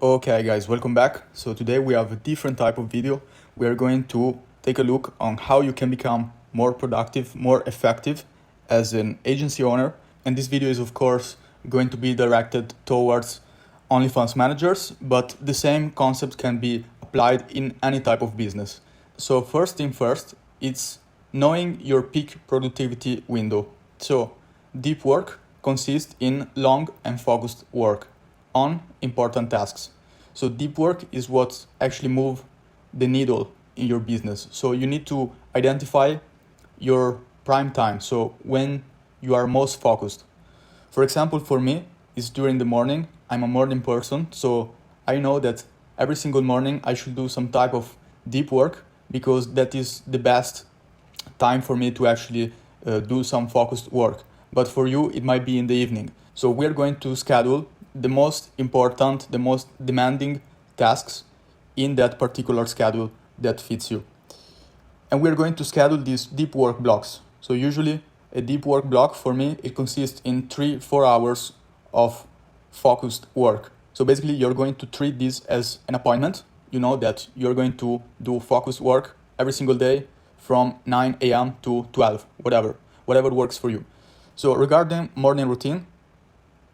Okay guys, welcome back. So today we have a different type of video. We are going to take a look on how you can become more productive, more effective as an agency owner. And this video is of course going to be directed towards OnlyFans managers, but the same concept can be applied in any type of business. So first thing first, it's knowing your peak productivity window. So deep work consists in long and focused work on important tasks. So deep work is what actually move the needle in your business. So you need to identify your prime time. So when you are most focused. For example, for me, it's during the morning. I'm a morning person. So I know that every single morning I should do some type of deep work because that is the best time for me to actually do some focused work. But for you, it might be in the evening. So we're going to schedule the most important, the most demanding tasks in that particular schedule that fits you. And we're going to schedule these deep work blocks. So usually a deep work block for me, it consists in 3-4 hours of focused work. So basically you're going to treat this as an appointment. You know that you're going to do focused work every single day from 9 a.m. to 12, whatever works for you. So regarding morning routine,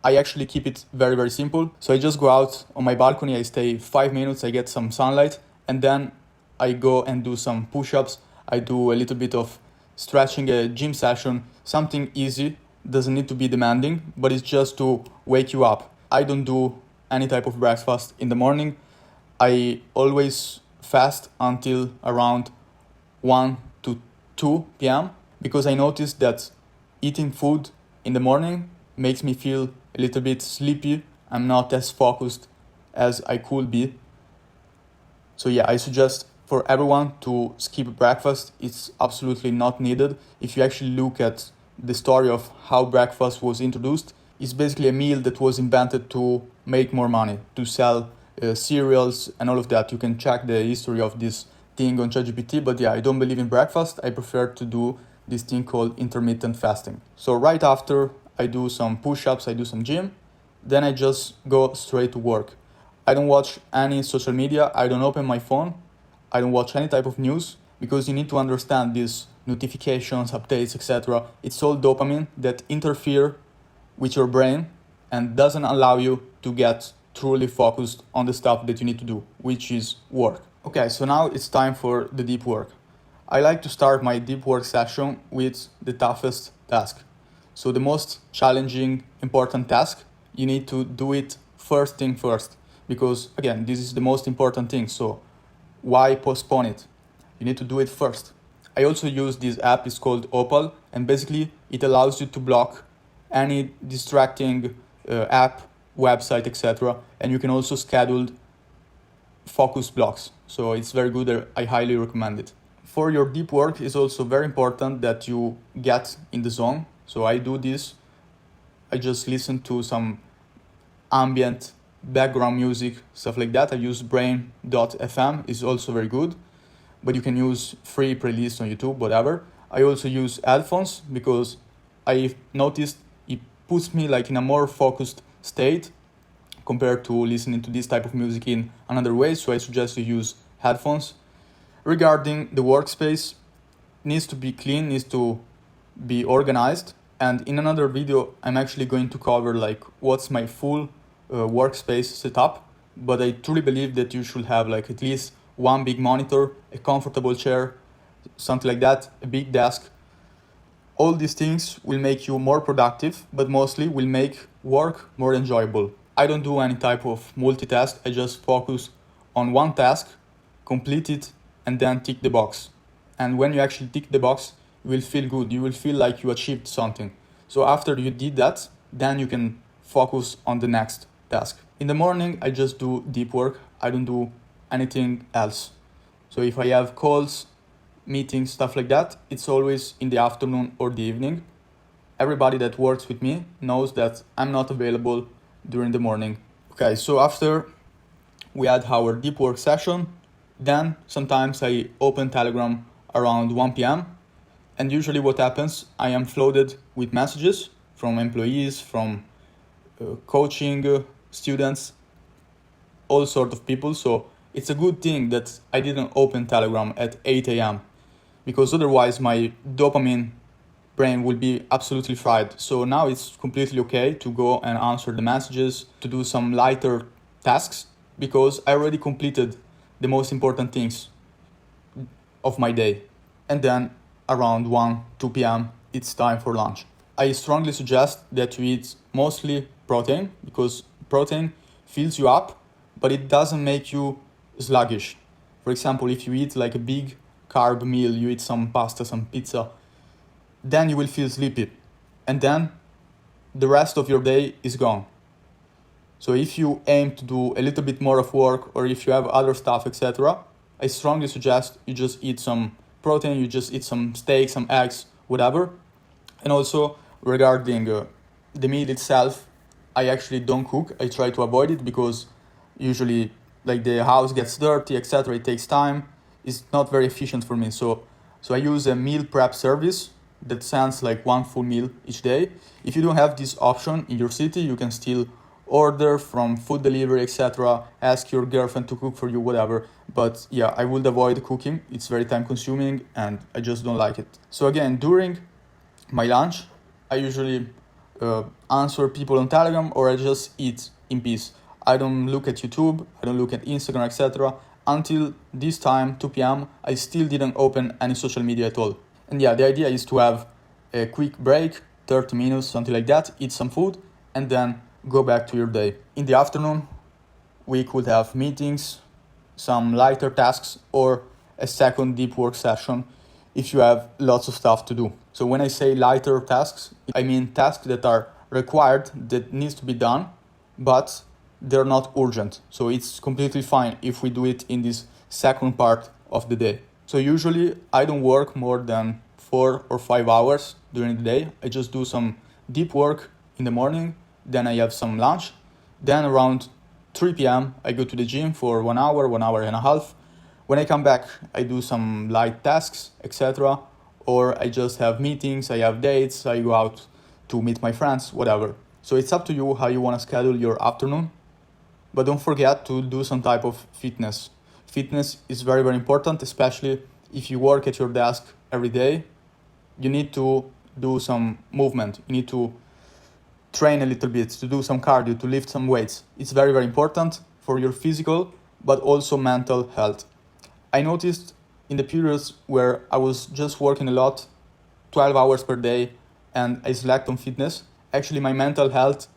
I actually keep it very, very simple. So I just go out on my balcony, I stay 5 minutes, I get some sunlight, and then I go and do some push-ups. I do a little bit of stretching, a gym session, something easy, doesn't need to be demanding, but it's just to wake you up. I don't do any type of breakfast in the morning. I always fast until around 1 to 2 p.m. because I noticed that eating food in the morning makes me feel a little bit sleepy. I'm not as focused as I could be. So yeah, I suggest for everyone to skip breakfast. It's absolutely not needed. If you actually look at the story of how breakfast was introduced, it's basically a meal that was invented to make more money, to sell cereals and all of that. You can check the history of this thing on ChatGPT, but yeah, I don't believe in breakfast. I prefer to do this thing called intermittent fasting. So right after I do some push-ups, I do some gym, then I just go straight to work. I don't watch any social media, I don't open my phone, I don't watch any type of news, because you need to understand these notifications, updates, etc. It's all dopamine that interfere with your brain and doesn't allow you to get truly focused on the stuff that you need to do, which is work. Okay, so now it's time for the deep work. I like to start my deep work session with the toughest task. So the most challenging, important task, you need to do it first thing first. Because again, this is the most important thing. So why postpone it? You need to do it first. I also use this app, it's called Opal. And basically it allows you to block any distracting app, website, etc. And you can also schedule focus blocks. So it's very good, I highly recommend it. For your deep work, it's also very important that you get in the zone. So I do this, I just listen to some ambient background music, stuff like that. I use brain.fm, it's also very good, but you can use free playlists on YouTube, whatever. I also use headphones because I noticed it puts me like in a more focused state compared to listening to this type of music in another way. So I suggest you use headphones. Regarding the workspace, needs to be clean, needs to be organized. And in another video, I'm actually going to cover like what's my full workspace setup. But I truly believe that you should have like at least one big monitor, a comfortable chair, something like that, a big desk. All these things will make you more productive, but mostly will make work more enjoyable. I don't do any type of multitask. I just focus on one task, complete it, and then tick the box. And when you actually tick the box, you will feel good. You will feel like you achieved something. So after you did that, then you can focus on the next task. In the morning, I just do deep work. I don't do anything else. So if I have calls, meetings, stuff like that, it's always in the afternoon or the evening. Everybody that works with me knows that I'm not available during the morning. Okay, so after we had our deep work session, then sometimes I open Telegram around 1 p.m. And usually what happens, I am flooded with messages from employees, from coaching students. all sort of people. So it's a good thing that I didn't open Telegram at 8 a.m. because otherwise my dopamine brain will be absolutely fried. So now it's completely okay to go and answer the messages, to do some lighter tasks, because I already completed the most important things of my day. And then around 1, 2 p.m., it's time for lunch. I strongly suggest that you eat mostly protein, because protein fills you up, but it doesn't make you sluggish. For example, if you eat like a big carb meal, you eat some pasta, some pizza, then you will feel sleepy. And then the rest of your day is gone. So if you aim to do a little bit more of work, or if you have other stuff, etc., I strongly suggest you just eat some protein, you just eat some steak, some eggs, whatever. And also regarding the meal itself, I actually don't cook. I try to avoid it because usually like the house gets dirty, etc. It takes time. It's not very efficient for me. So I use a meal prep service that sends like one full meal each day. If you don't have this option in your city, you can still order from food delivery, etc. Ask your girlfriend to cook for you, whatever. But yeah, I would avoid cooking. It's very time consuming and I just don't like it. So again, during my lunch, I usually answer people on Telegram, or I just eat in peace. I don't look at YouTube, I don't look at Instagram, etc. Until this time, 2 p.m., I still didn't open any social media at all. And yeah, the idea is to have a quick break, 30 minutes, something like that, eat some food, and then go back to your day. In the afternoon, we could have meetings, some lighter tasks, or a second deep work session if you have lots of stuff to do. So when I say lighter tasks, I mean tasks that are required, that needs to be done, but they're not urgent. So it's completely fine if we do it in this second part of the day. So usually I don't work more than 4 or 5 hours during the day. I just do some deep work in the morning, then I have some lunch. Then around 3 p.m. I go to the gym for 1 hour, 1 hour and a half. When I come back, I do some light tasks, etc. Or I just have meetings, I have dates, I go out to meet my friends, whatever. So it's up to you how you want to schedule your afternoon. But don't forget to do some type of fitness. Fitness is very, very important, especially if you work at your desk every day. You need to do some movement. You need to train a little bit, to do some cardio, to lift some weights. It's very, very important for your physical, but also mental health. I noticed in the periods where I was just working a lot, 12 hours per day, and I slacked on fitness, actually my mental health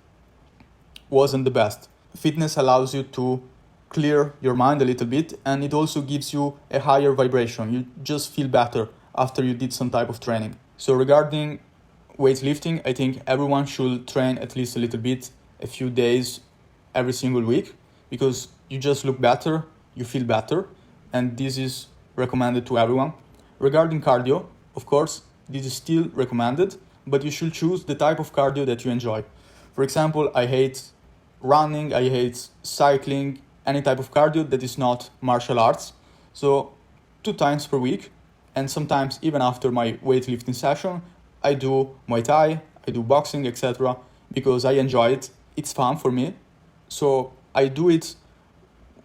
wasn't the best. Fitness allows you to clear your mind a little bit, and it also gives you a higher vibration. You just feel better after you did some type of training. So regarding weightlifting, I think everyone should train at least a little bit, a few days every single week, because you just look better, you feel better, and this is recommended to everyone. Regarding cardio, of course, this is still recommended, but you should choose the type of cardio that you enjoy. For example, I hate running, I hate cycling, any type of cardio that is not martial arts. So 2 times per week, and sometimes even after my weightlifting session, I do Muay Thai, I do boxing, etc. because I enjoy it. It's fun for me. So I do it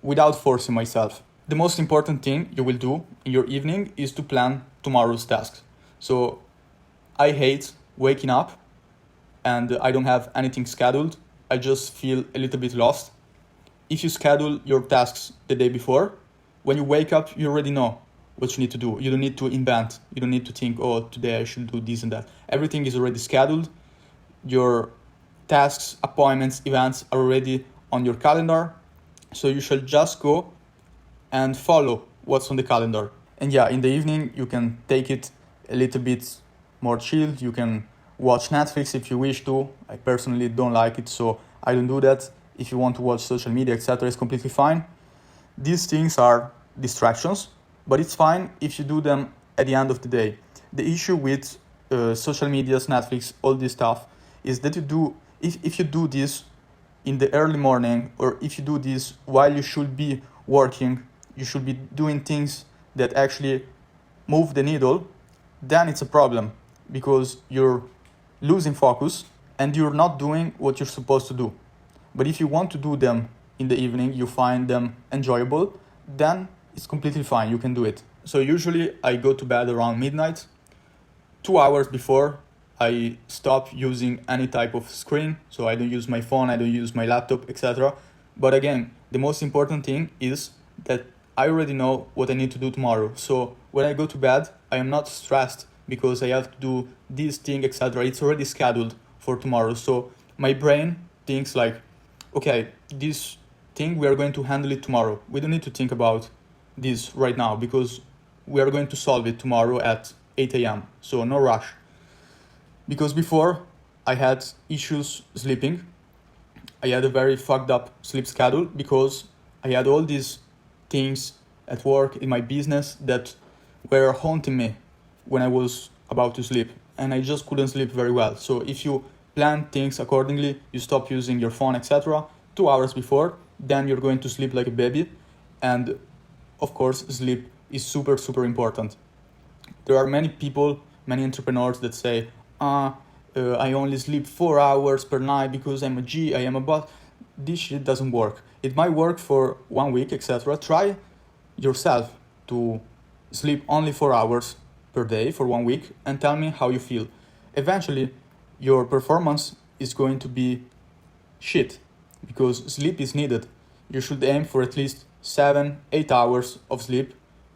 without forcing myself. The most important thing you will do in your evening is to plan tomorrow's tasks. So I hate waking up and I don't have anything scheduled. I just feel a little bit lost. If you schedule your tasks the day before, when you wake up, you already know what you need to do. You don't need to invent. You don't need to think, oh, today I should do this and that. Everything is already scheduled. Your tasks, appointments, events are already on your calendar. So you should just go and follow what's on the calendar. And yeah, in the evening, you can take it a little bit more chill. You can watch Netflix if you wish to. I personally don't like it, so I don't do that. If you want to watch social media, etc., it's completely fine. These things are distractions, but it's fine if you do them at the end of the day. The issue with social medias, Netflix, all this stuff, is that if you do this in the early morning, or if you do this while you should be working, you should be doing things that actually move the needle, then it's a problem because you're losing focus and you're not doing what you're supposed to do. But if you want to do them in the evening you find them enjoyable, then it's completely fine, you can do it. So usually I go to bed around midnight. 2 hours before, I stop using any type of screen, so I don't use my phone, I don't use my laptop, etc. But again, the most important thing is that I already know what I need to do tomorrow. So when I go to bed, I am not stressed because I have to do this thing, etc. It's already scheduled for tomorrow. So my brain thinks like, okay, this thing, we are going to handle it tomorrow. We don't need to think about this right now because we are going to solve it tomorrow at 8 a.m. So no rush. Because before I had issues sleeping. I had a very fucked up sleep schedule because I had all these things at work, in my business, that were haunting me when I was about to sleep. And I just couldn't sleep very well. So if you plan things accordingly, you stop using your phone, etc. 2 hours before, then you're going to sleep like a baby. And of course, sleep is super, super important. There are many people, many entrepreneurs that say, I only sleep 4 hours per night because I'm a G, I am a boss. This shit doesn't work. It might work for 1 week, etc. Try yourself to sleep only 4 hours per day for 1 week and tell me how you feel. Eventually, your performance is going to be shit because sleep is needed. You should aim for at least 7-8 hours of sleep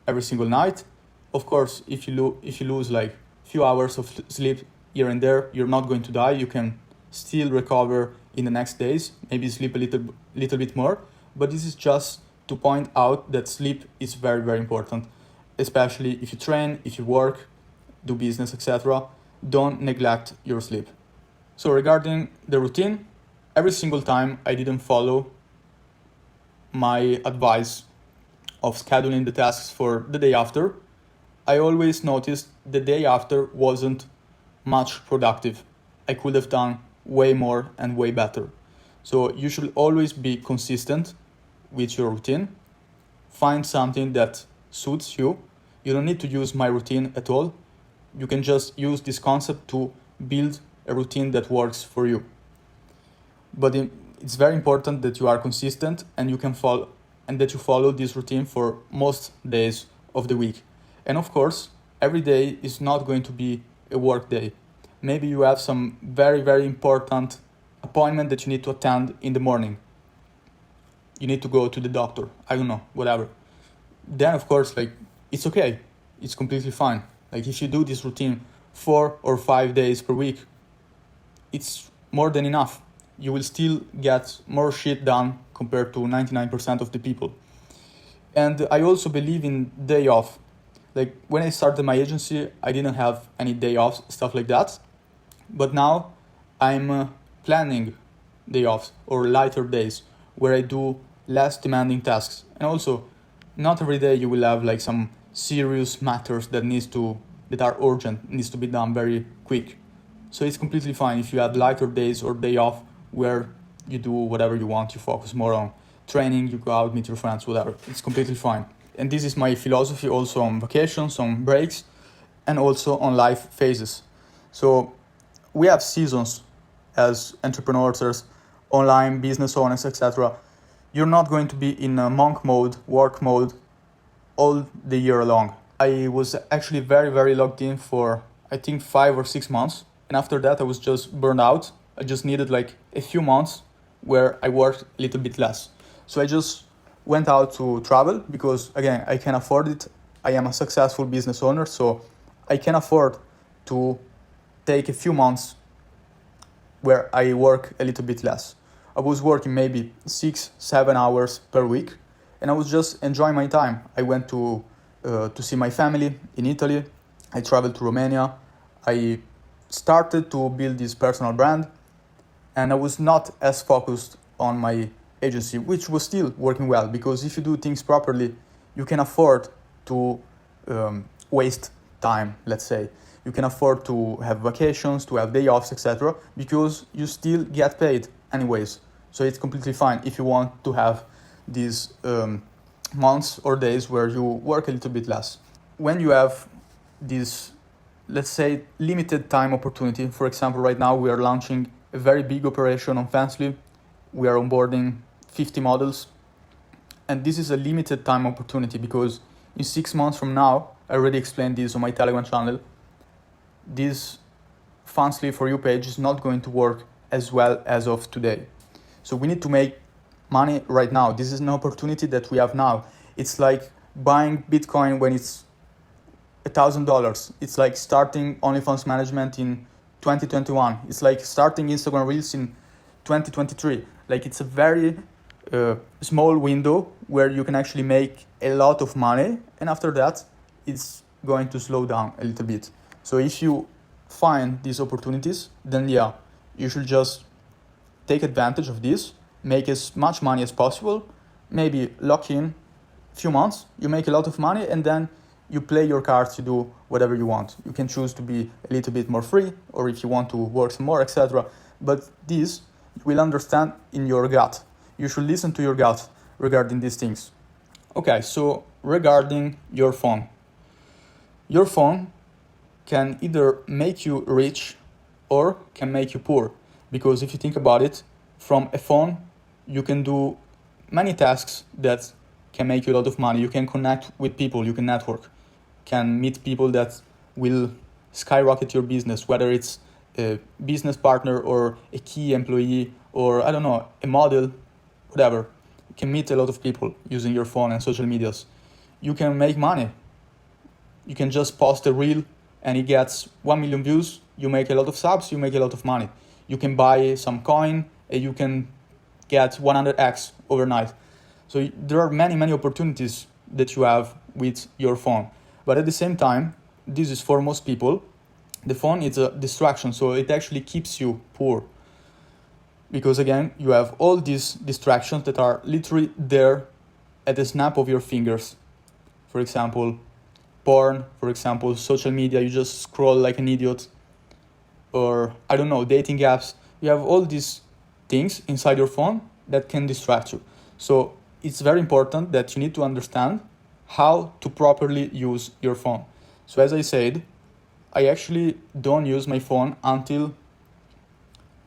every single night. Of course, if you lose like few hours of sleep here and there, you're not going to die. You can still recover in the next days, maybe sleep a little bit more. But this is just to point out that sleep is very, very important, especially if you train, if you work, do business, etc. Don't neglect your sleep. So regarding the routine, every single time I didn't follow my advice of scheduling the tasks for the day after, I always noticed the day after wasn't much productive. I could have done way more and way better. So you should always be consistent with your routine. Find something that suits you. You don't need to use my routine at all. You can just use this concept to build a routine that works for you. But it's very important that you are consistent and that you follow this routine for most days of the week. And of course, every day is not going to be a work day. Maybe you have some very, very important appointment that you need to attend in the morning. You need to go to the doctor. I don't know, whatever. Then, of course, like, it's okay. It's completely fine. Like, if you do this routine 4 or 5 days per week, it's more than enough. You will still get more shit done compared to 99% of the people. And I also believe in day off. Like, when I started my agency, I didn't have any day off, stuff like that. But now I'm planning day offs or lighter days where I do less demanding tasks. And also, not every day you will have like some serious matters that are urgent, needs to be done very quick. So it's completely fine if you have lighter days or day off where you do whatever you want, you focus more on training, you go out, meet your friends, whatever. It's completely fine. And this is my philosophy also on vacations, on breaks, and also on life phases. So we have seasons as entrepreneurs, as online business owners, etc. You're not going to be in a monk mode, work mode, all the year long. I was actually very, very logged in for, I think, 5 or 6 months. And after that, I was just burned out. I just needed like a few months where I worked a little bit less. So I just went out to travel because, again, I can afford it. I am a successful business owner, so I can afford to take a few months where I work a little bit less. I was working maybe 6-7 hours per week, and I was just enjoying my time. I went to see my family in Italy. I traveled to Romania. I started to build this personal brand, and I was not as focused on my agency, which was still working well, because if you do things properly, you can afford to waste time, let's say. You can afford to have vacations, to have day offs, etc., because you still get paid anyways. So it's completely fine if you want to have these months or days where you work a little bit less. When you have this, let's say, limited time opportunity, for example, right now we are launching a very big operation on Fansly. We are onboarding 50 models. And this is a limited time opportunity because in 6 months from now, I already explained this on my Telegram channel, this Fansly For You page is not going to work as well as of today. So we need to make money right now. This is an opportunity that we have now. It's like buying Bitcoin when it's $1,000. It's like starting OnlyFans management in 2021. It's like starting Instagram Reels in 2023. Like it's a very small window where you can actually make a lot of money, and after that it's going to slow down a little bit. So if you find these opportunities, then yeah, you should just take advantage of this, make as much money as possible, maybe lock in a few months, you make a lot of money, and then you play your cards to do whatever you want. You can choose to be a little bit more free, or if you want to work some more, etc. But this you will understand in your gut. You should listen to your gut regarding these things. Okay, so regarding your phone. Your phone can either make you rich or can make you poor. Because if you think about it, from a phone, you can do many tasks that can make you a lot of money. You can connect with people, you can network, can meet people that will skyrocket your business, whether it's a business partner or a key employee or, I don't know, a model, whatever. You can meet a lot of people using your phone and social medias. You can make money. You can just post a reel and it gets 1 million views. You make a lot of subs, you make a lot of money. You can buy some coin and you can get 100x overnight. So there are many opportunities that you have with your phone. But at the same time, this is for most people, the phone is a distraction, so it actually keeps you poor. Because again, you have all these distractions that are literally there at the snap of your fingers. For example, porn, for example, social media, you just scroll like an idiot. Or, I don't know, dating apps. You have all these things inside your phone that can distract you. So it's very important that you need to understand how to properly use your phone. So as I said, I actually don't use my phone until,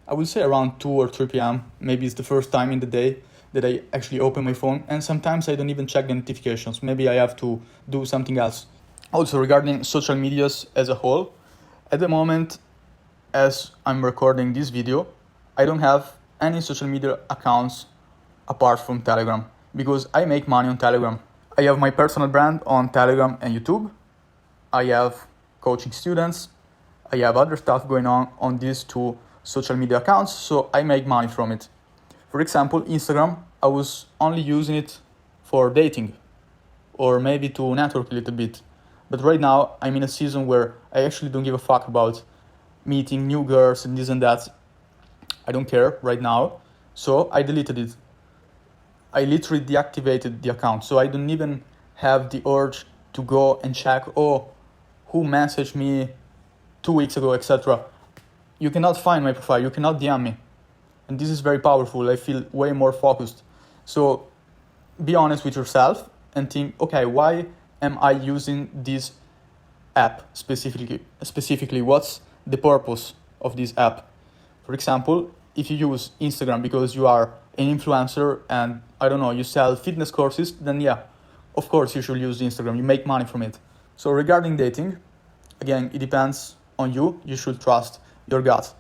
I would say, around 2 or 3 p.m. Maybe it's the first time in the day that I actually open my phone, and sometimes I don't even check the notifications. Maybe I have to do something else. Also, regarding social medias as a whole, at the moment, as I'm recording this video, I don't have any social media accounts apart from Telegram, because I make money on Telegram. I have my personal brand on Telegram and YouTube. I have coaching students. I have other stuff going on these two social media accounts, so I make money from it. For example, Instagram, I was only using it for dating or maybe to network a little bit. But right now, I'm in a season where I actually don't give a fuck about meeting new girls and this and that. I don't care right now. So I deleted it. I literally deactivated the account. So I don't even have the urge to go and check, who messaged me 2 weeks ago, etc. You cannot find my profile. You cannot DM me. And this is very powerful. I feel way more focused. So be honest with yourself and think, okay, why am I using this app specifically? What's the purpose of this app? For example, if you use Instagram because you are an influencer and, I don't know, you sell fitness courses, then yeah, of course you should use Instagram. You make money from it. So regarding dating, again, it depends on you. You should trust your gut.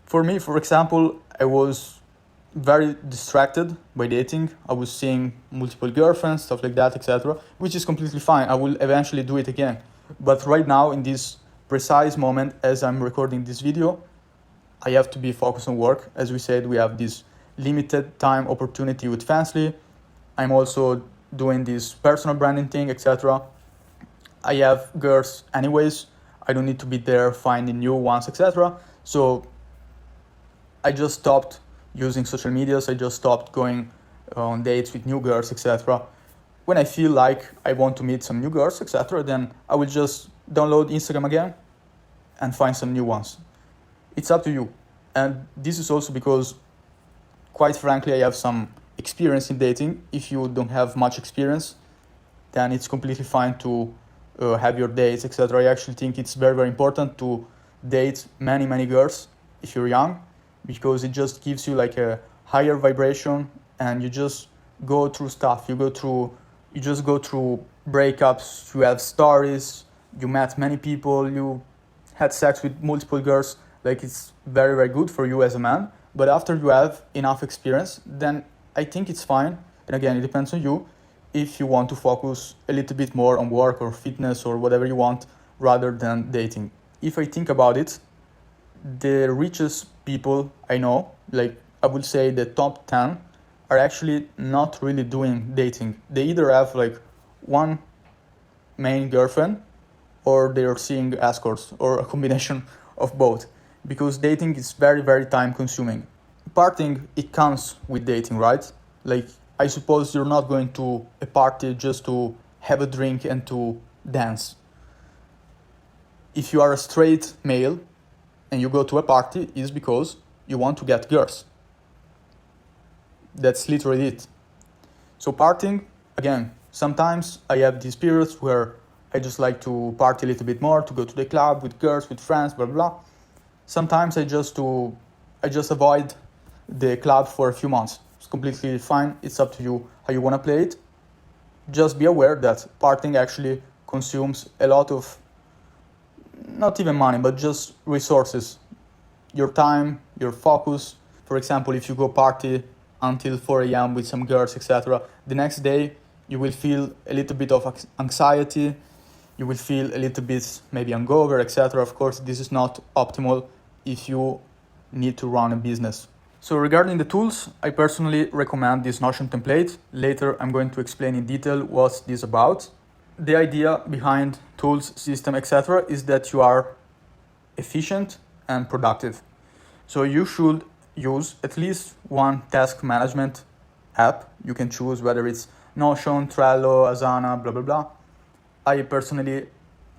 For me, for example, I was very distracted by dating. I was seeing multiple girlfriends, stuff like that, etc., which is completely fine. I will eventually do it again. But right now, in this precise moment, as I'm recording this video, I have to be focused on work. As we said, we have this limited time opportunity with Fansly. I'm also doing this personal branding thing, etc. I have girls anyways. I don't need to be there finding new ones, etc. So I just stopped using social medias. I just stopped going on dates with new girls, etc. When I feel like I want to meet some new girls, etc., then I will just download Instagram again and find some new ones. It's up to you. And this is also because, quite frankly, I have some experience in dating. If you don't have much experience, then it's completely fine to have your dates, etc. I actually think it's very, very important to date many girls if you're young, because it just gives you like a higher vibration and you just go through stuff. You just go through breakups, you have stories, you met many people, you had sex with multiple girls. Like, it's very, very good for you as a man. But after you have enough experience, then I think it's fine. And again, it depends on you if you want to focus a little bit more on work or fitness or whatever you want rather than dating. If I think about it, the richest people I know, like I would say the top 10, are actually not really doing dating. They either have like one main girlfriend or they're seeing escorts or a combination of both, because dating is very, very time consuming. Partying, it comes with dating, right? Like, I suppose you're not going to a party just to have a drink and to dance. If you are a straight male and you go to a party, it's because you want to get girls. That's literally it. So partying, again, sometimes I have these periods where I just like to party a little bit more, to go to the club with girls, with friends, blah, blah, blah. Sometimes I just avoid the club for a few months. It's completely fine. It's up to you how you want to play it. Just be aware that partying actually consumes a lot of, not even money, but just resources. Your time, your focus. For example, if you go party until 4 a.m. with some girls, etc., the next day you will feel a little bit of anxiety. You will feel a little bit maybe hungover, etc. Of course, this is not optimal if you need to run a business. So regarding the tools, I personally recommend this Notion template. Later, I'm going to explain in detail what's this about. The idea behind tools, system, etc. is that you are efficient and productive. So you should use at least one task management app. You can choose whether it's Notion, Trello, Asana, blah, blah, blah. I personally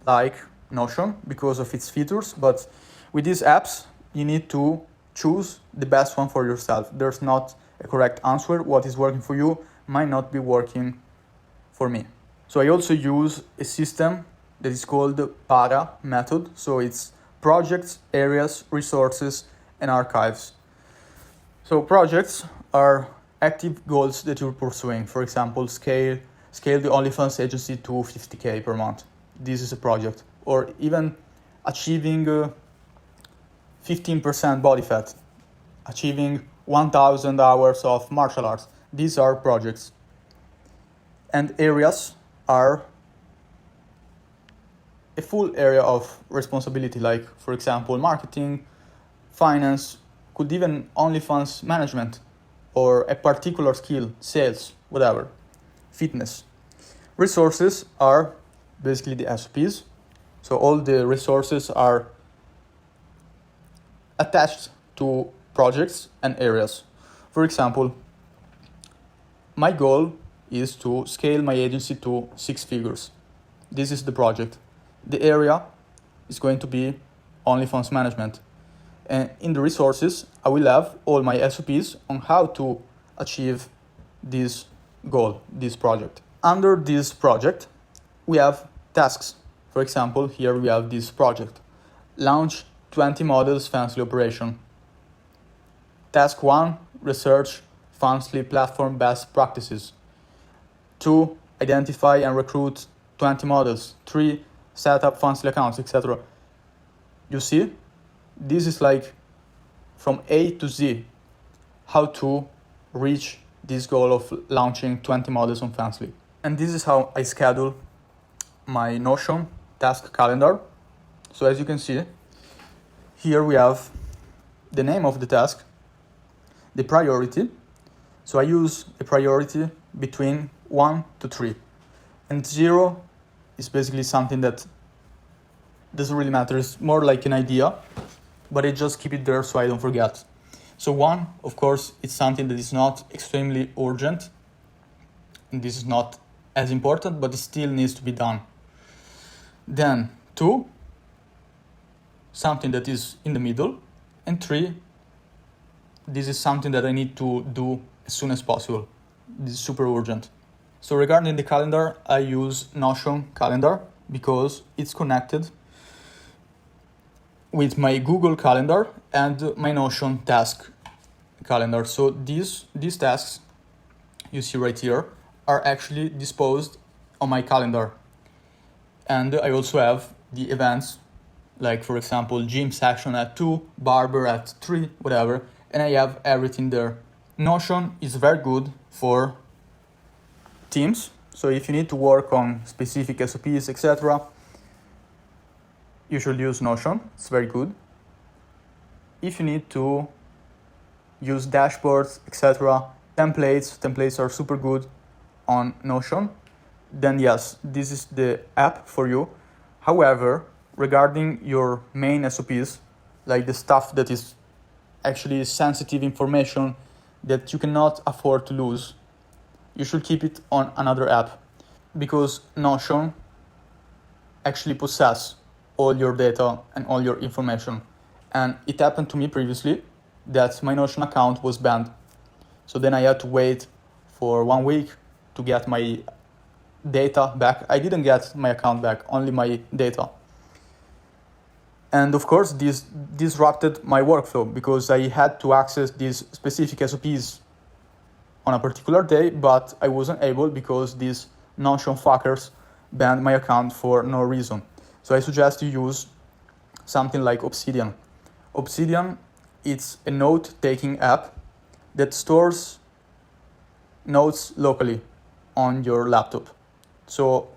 like Notion because of its features, but with these apps, you need to choose the best one for yourself. There's not a correct answer. What is working for you might not be working for me. So I also use a system that is called the PARA method. So it's projects, areas, resources, and archives. So projects are active goals that you're pursuing. For example, scale the OnlyFans agency to 50K per month. This is a project. Or even achieving 15% body fat, achieving 1,000 hours of martial arts. These are projects. And areas are a full area of responsibility, like, for example, marketing, finance, could even OnlyFans management, or a particular skill, sales, whatever, fitness. Resources are basically the SOPs. So all the resources are attached to projects and areas. For example, my goal is to scale my agency to 6 figures. This is the project. The area is going to be OnlyFans management. And in the resources, I will have all my SOPs on how to achieve this goal, this project. Under this project, we have tasks. For example, here we have this project. Launch 20 models Fansly operation. Task 1, research Fansly platform best practices. 2, identify and recruit 20 models. 3, set up Fansly accounts, etc. You see, this is like from A to Z, how to reach this goal of launching 20 models on Fansly. And this is how I schedule my Notion task calendar. So as you can see, here we have the name of the task, the priority. So I use a priority between 1 to 3. And 0 is basically something that doesn't really matter. It's more like an idea, but I just keep it there so I don't forget. So 1, of course, it's something that is not extremely urgent. And this is not as important, but it still needs to be done. Then 2, something that is in the middle. And 3, this is something that I need to do as soon as possible. This is super urgent. So regarding the calendar, I use Notion calendar because it's connected with my Google Calendar and my Notion task calendar. So these tasks you see right here are actually disposed on my calendar. And I also have the events, like for example, gym section at 2, barber at 3, whatever, and I have everything there. Notion is very good for teams. So if you need to work on specific SOPs, etc., you should use Notion. It's very good. If you need to use dashboards, etc., templates are super good on Notion, then yes, this is the app for you. However, regarding your main SOPs, like the stuff that is actually sensitive information that you cannot afford to lose, you should keep it on another app, because Notion actually possesses all your data and all your information. And it happened to me previously that my Notion account was banned. So then I had to wait for 1 week to get my data back. I didn't get my account back, only my data. And of course, this disrupted my workflow because I had to access these specific SOPs on a particular day, but I wasn't able because these Notion fuckers banned my account for no reason. So I suggest you use something like Obsidian. Obsidian, it's a note-taking app that stores notes locally on your laptop. So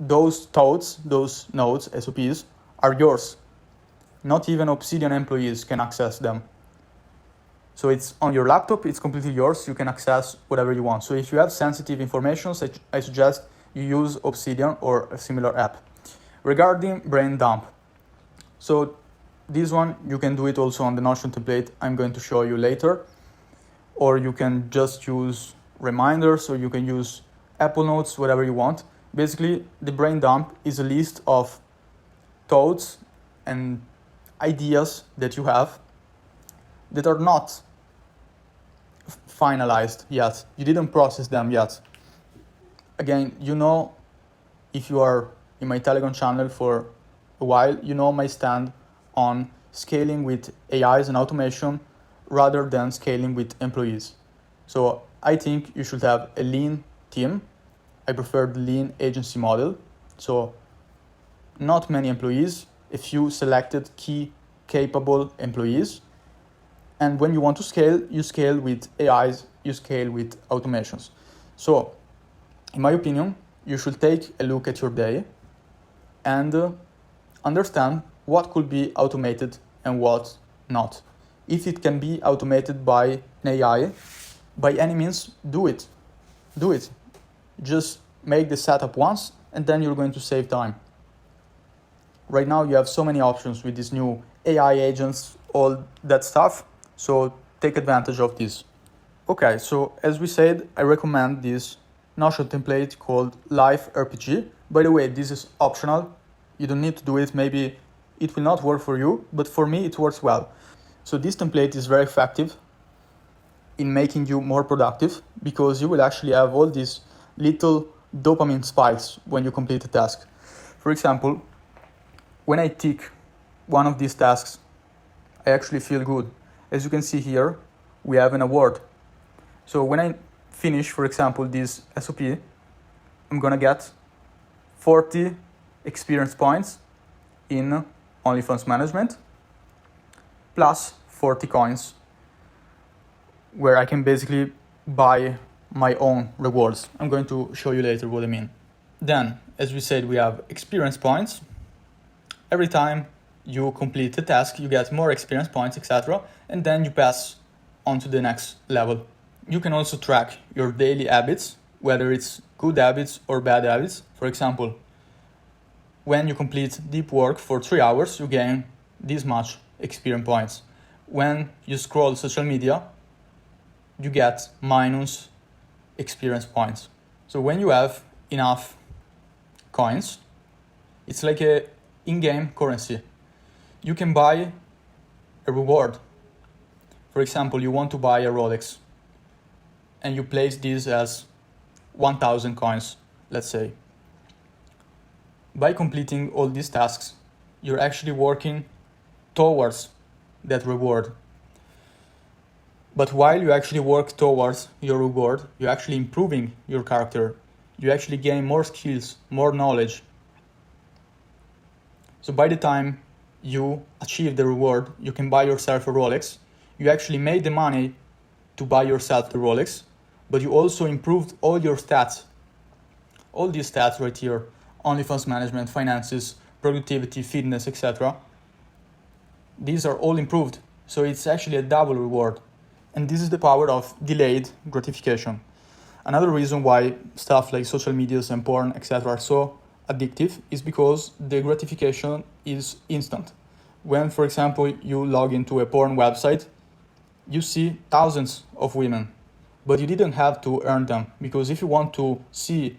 those notes, SOPs, are yours. Not even Obsidian employees can access them. So it's on your laptop, it's completely yours, you can access whatever you want. So if you have sensitive information, I suggest you use Obsidian or a similar app. Regarding brain dump, so this one, you can do it also on the Notion template I'm going to show you later, or you can just use reminders, or you can use Apple Notes, whatever you want. Basically, the brain dump is a list of thoughts and ideas that you have that are not finalized yet. You didn't process them yet. Again, if you are in my Telegram channel for a while, you know my stand on scaling with AIs and automation rather than scaling with employees. So I think you should have a lean team. I prefer the lean agency model. So not many employees, a few selected key capable employees. And when you want to scale, you scale with AIs, you scale with automations. So in my opinion, you should take a look at your day and understand what could be automated and what not. If it can be automated by an AI, by any means, do it. Do it. Just make the setup once and then you're going to save time. Right now you have so many options with these new AI agents, all that stuff. So take advantage of this. Okay, so as we said, I recommend this Notion template called Live RPG. By the way, this is optional. You don't need to do it. Maybe it will not work for you, but for me it works well. So this template is very effective in making you more productive because you will actually have all these little dopamine spikes when you complete a task. For example, when I tick one of these tasks, I actually feel good. As you can see here, we have an award. So when I finish, for example, this SOP, I'm gonna get 40 experience points in OnlyFans management, plus 40 coins, where I can basically buy my own rewards. I'm going to show you later what I mean. Then, as we said, we have experience points. Every time you complete a task, you get more experience points, etc. And then you pass on to the next level. You can also track your daily habits, whether it's good habits or bad habits. For example, when you complete deep work for 3 hours, you gain this much experience points. When you scroll social media, you get minus experience points. So when you have enough coins, it's like a in-game currency. You can buy a reward. For example, you want to buy a Rolex and you place this as 1,000 coins, let's say. By completing all these tasks, you're actually working towards that reward. But while you actually work towards your reward, you're actually improving your character. You actually gain more skills, more knowledge. So by the time you achieve the reward, you can buy yourself a Rolex. You actually made the money to buy yourself the Rolex, but you also improved all your stats. All these stats right here, OnlyFans management, finances, productivity, fitness, etc. These are all improved. So it's actually a double reward. And this is the power of delayed gratification. Another reason why stuff like social medias and porn, etc. are so addictive is because the gratification is instant. When, for example, you log into a porn website, you see thousands of women, but you didn't have to earn them, because if you want to see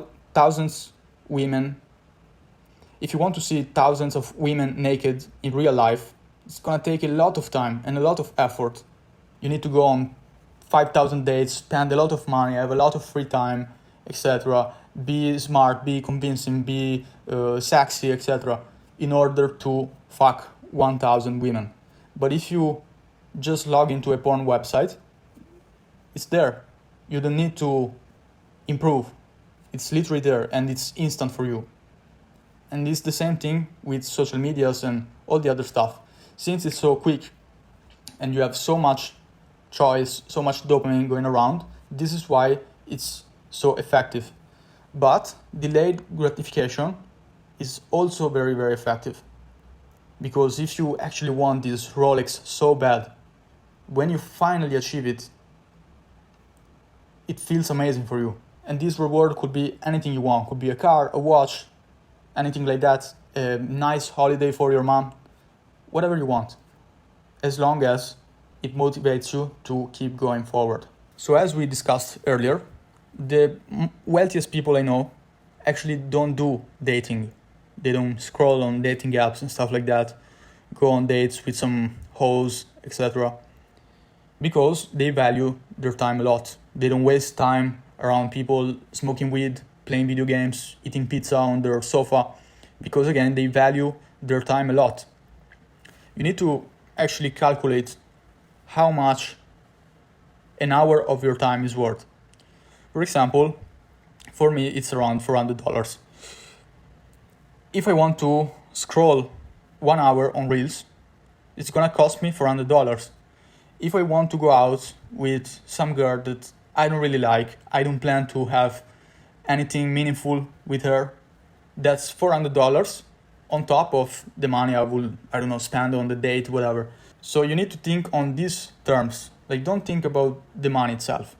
thousands of women naked in real life, it's gonna take a lot of time and a lot of effort. You need to go on 5,000 dates, spend a lot of money, have a lot of free time, etc. Be smart, be convincing, be sexy, etc. in order to fuck 1,000 women. But if you just log into a porn website, it's there. You don't need to improve. It's literally there and it's instant for you. And it's the same thing with social medias and all the other stuff. Since it's so quick and you have so much choice, so much dopamine going around, this is why it's so effective. But delayed gratification is also very, very effective. Because if you actually want this Rolex so bad, when you finally achieve it, it feels amazing for you. And this reward could be anything you want. Could be a car, a watch, anything like that, a nice holiday for your mom, whatever you want, as long as it motivates you to keep going forward. So as we discussed earlier, the wealthiest people I know actually don't do dating. They don't scroll on dating apps and stuff like that, go on dates with some hoes, etc. Because they value their time a lot. They don't waste time around people smoking weed, playing video games, eating pizza on their sofa, because again, they value their time a lot. You need to actually calculate how much an hour of your time is worth. For example, for me, it's around $400. If I want to scroll 1 hour on Reels, it's gonna cost me $400. If I want to go out with some girl that I don't really like, I don't plan to have anything meaningful with her, that's $400 on top of the money I will, spend on the date, whatever. So you need to think on these terms. Like, don't think about the money itself.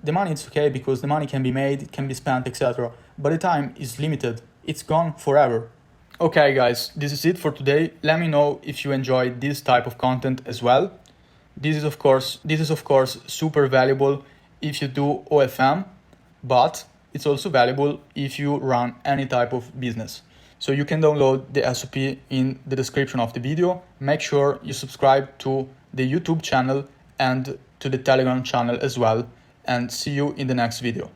The money is okay because the money can be made, it can be spent, etc. But the time is limited. It's gone forever. Okay, guys, this is it for today. Let me know if you enjoyed this type of content as well. This is of course super valuable if you do OFM, but it's also valuable if you run any type of business. So you can download the SOP in the description of the video. Make sure you subscribe to the YouTube channel and to the Telegram channel as well. And see you in the next video.